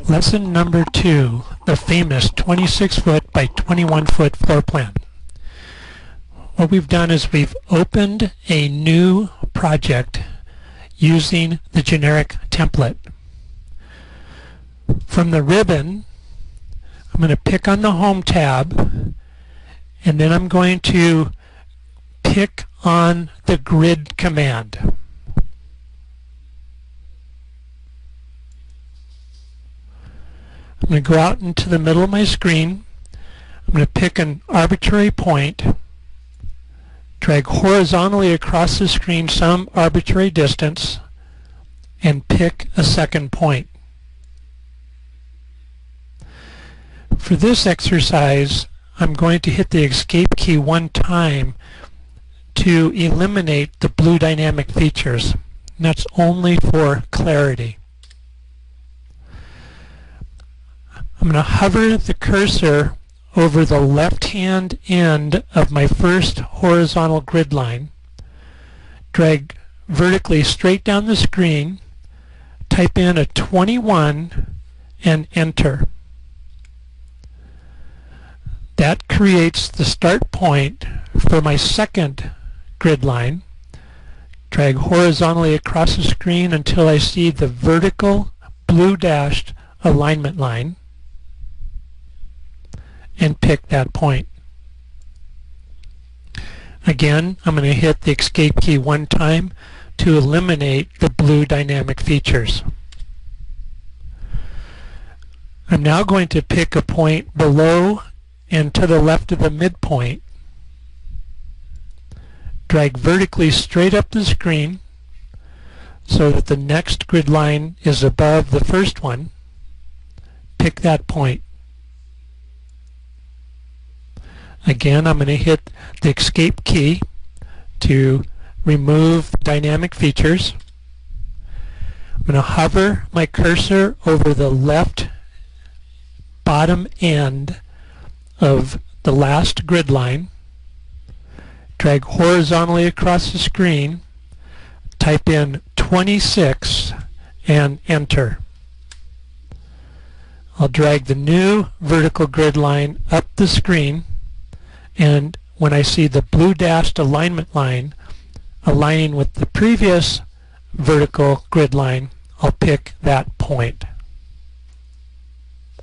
Lesson number 2, the famous 26-foot by 21-foot floor plan. What we've done is we've opened a new project using the generic template. From the ribbon, I'm going to pick on the Home tab, and then I'm going to pick on the grid command. I'm going to go out into the middle of my screen. I'm going to pick an arbitrary point, drag horizontally across the screen some arbitrary distance, and pick a second point. For this exercise, I'm going to hit the escape key one time to eliminate the blue dynamic features. And that's only for clarity. I'm going to hover the cursor over the left-hand end of my first horizontal grid line, drag vertically straight down the screen, type in a 21, and enter. That creates the start point for my second grid line. Drag horizontally across the screen until I see the vertical blue dashed alignment line, and pick that point. Again, I'm going to hit the escape key one time to eliminate the blue dynamic features. I'm now going to pick a point below and to the left of the midpoint, drag vertically straight up the screen so that the next grid line is above the first one, pick that point. Again, I'm going to hit the escape key to remove dynamic features. I'm going to hover my cursor over the left bottom end of the last grid line, drag horizontally across the screen, type in 26, and enter. I'll drag the new vertical grid line up the screen, and when I see the blue dashed alignment line aligning with the previous vertical grid line, I'll pick that point.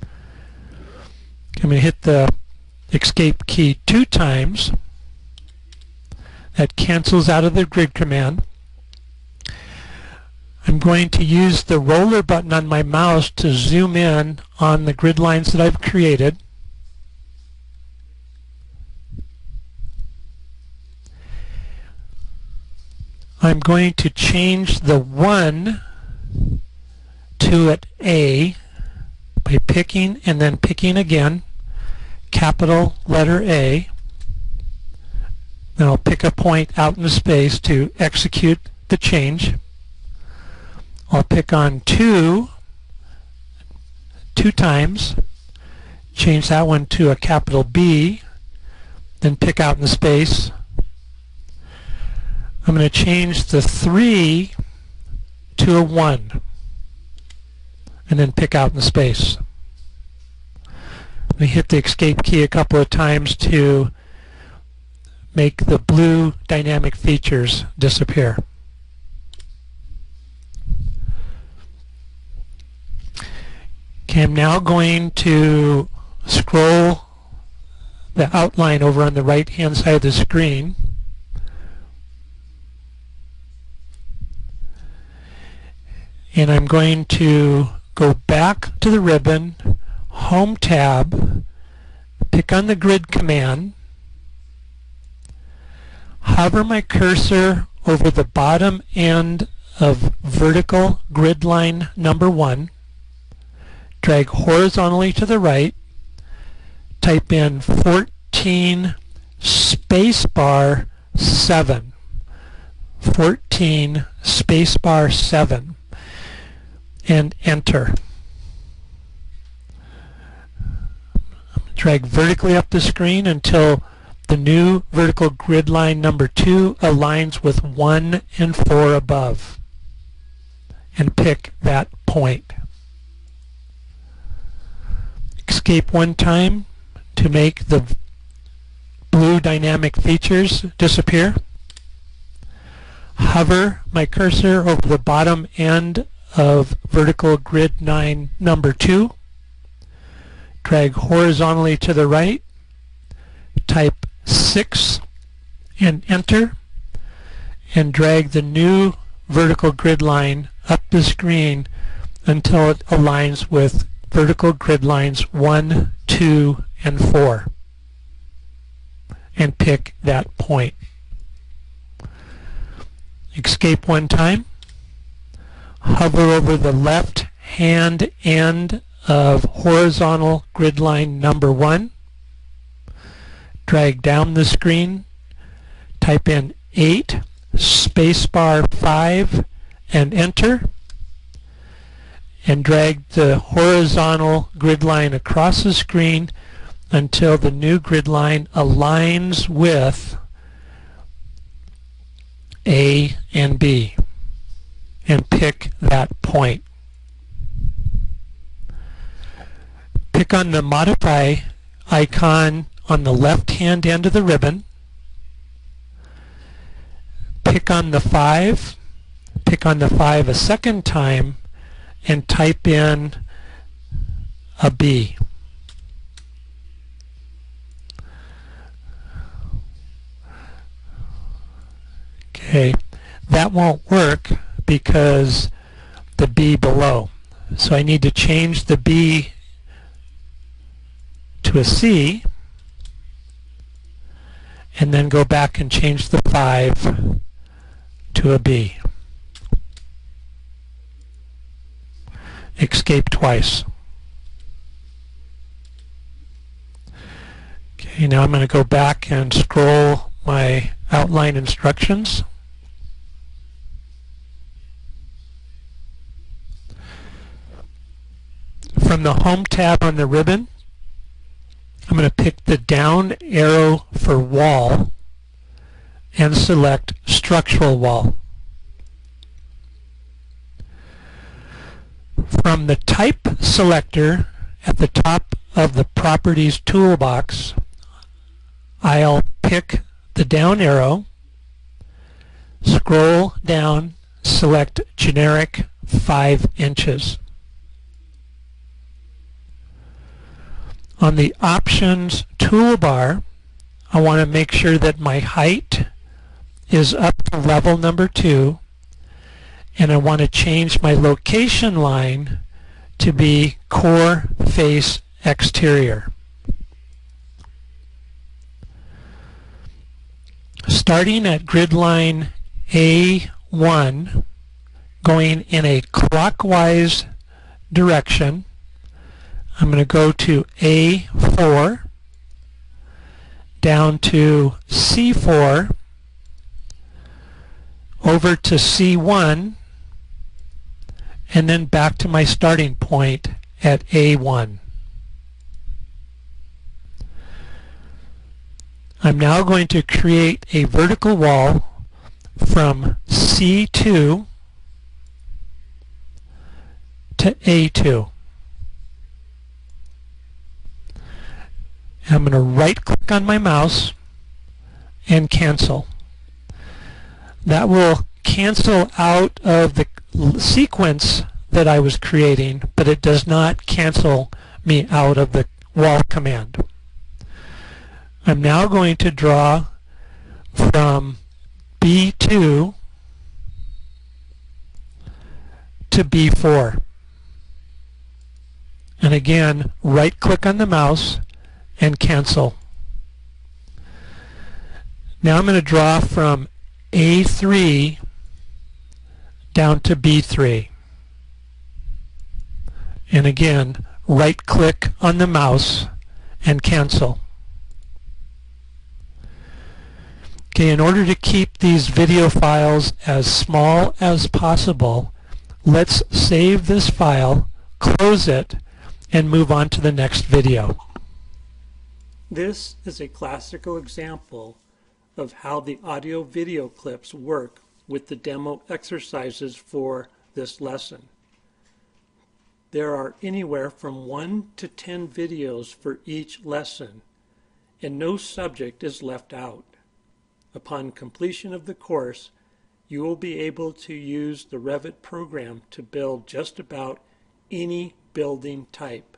I'm going to hit the escape key 2 times. That cancels out of the grid command. I'm going to use the roller button on my mouse to zoom in on the grid lines that I've created. I'm going to change the 1 to an A by picking and then picking again, capital letter A. Then I'll pick a point out in the space to execute the change. I'll pick on 2 times, change that one to a capital B, then pick out in the space. I'm going to change the 3 to a 1 and then pick out in the space. Let me hit the escape key a couple of times to make the blue dynamic features disappear. Okay, I'm now going to scroll the outline over on the right hand side of the screen. And I'm going to go back to the ribbon, Home tab, pick on the grid command, hover my cursor over the bottom end of vertical grid line number 1, drag horizontally to the right, type in 14 spacebar 7, 14 spacebar 7, and enter. Drag vertically up the screen until the new vertical grid line number 2 aligns with 1 and 4 above. and pick that point. Escape one time to make the blue dynamic features disappear. Hover my cursor over the bottom end of vertical grid line number 2. Drag horizontally to the right. Type 6 and enter. And drag the new vertical grid line up the screen until it aligns with vertical grid lines 1, 2, and 4. And pick that point. Escape one time. Hover over the left hand end of horizontal grid line number 1. Drag down the screen. Type in 8 spacebar 5 and enter. And drag the horizontal grid line across the screen until the new grid line aligns with A and B, and pick that point. Pick on the Modify icon on the left-hand end of the ribbon. Pick on the 5. Pick on the 5 a second time and type in a B. Okay, that won't work because the B below. So I need to change the B to a C and then go back and change the 5 to a B. Escape twice. Okay, now I'm going to go back and scroll my outline instructions. From the Home tab on the ribbon, I'm going to pick the down arrow for Wall and select Structural Wall. From the Type selector at the top of the Properties toolbox, I'll pick the down arrow, scroll down, select Generic 5 inches. On the Options toolbar, I want to make sure that my height is up to level number 2, and I want to change my location line to be Core Face Exterior. Starting at grid line A1, going in a clockwise direction, I'm going to go to A4, down to C4, over to C1, and then back to my starting point at A1. I'm now going to create a vertical wall from C2 to A2. I'm going to right-click on my mouse and cancel. That will cancel out of the sequence that I was creating, but it does not cancel me out of the wall command. I'm now going to draw from B2 to B4. And again, right-click on the mouse and cancel. Now I'm going to draw from A3 down to B3. And again, right-click on the mouse and cancel. Okay, in order to keep these video files as small as possible, let's save this file, close it, and move on to the next video. This is a classical example of how the audio-video clips work with the demo exercises for this lesson. There are anywhere from 1 to 10 videos for each lesson, and no subject is left out. Upon completion of the course, you will be able to use the Revit program to build just about any building type.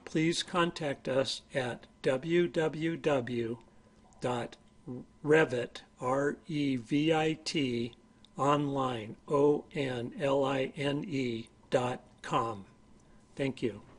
Please contact us at www.revit.online.com. Thank you.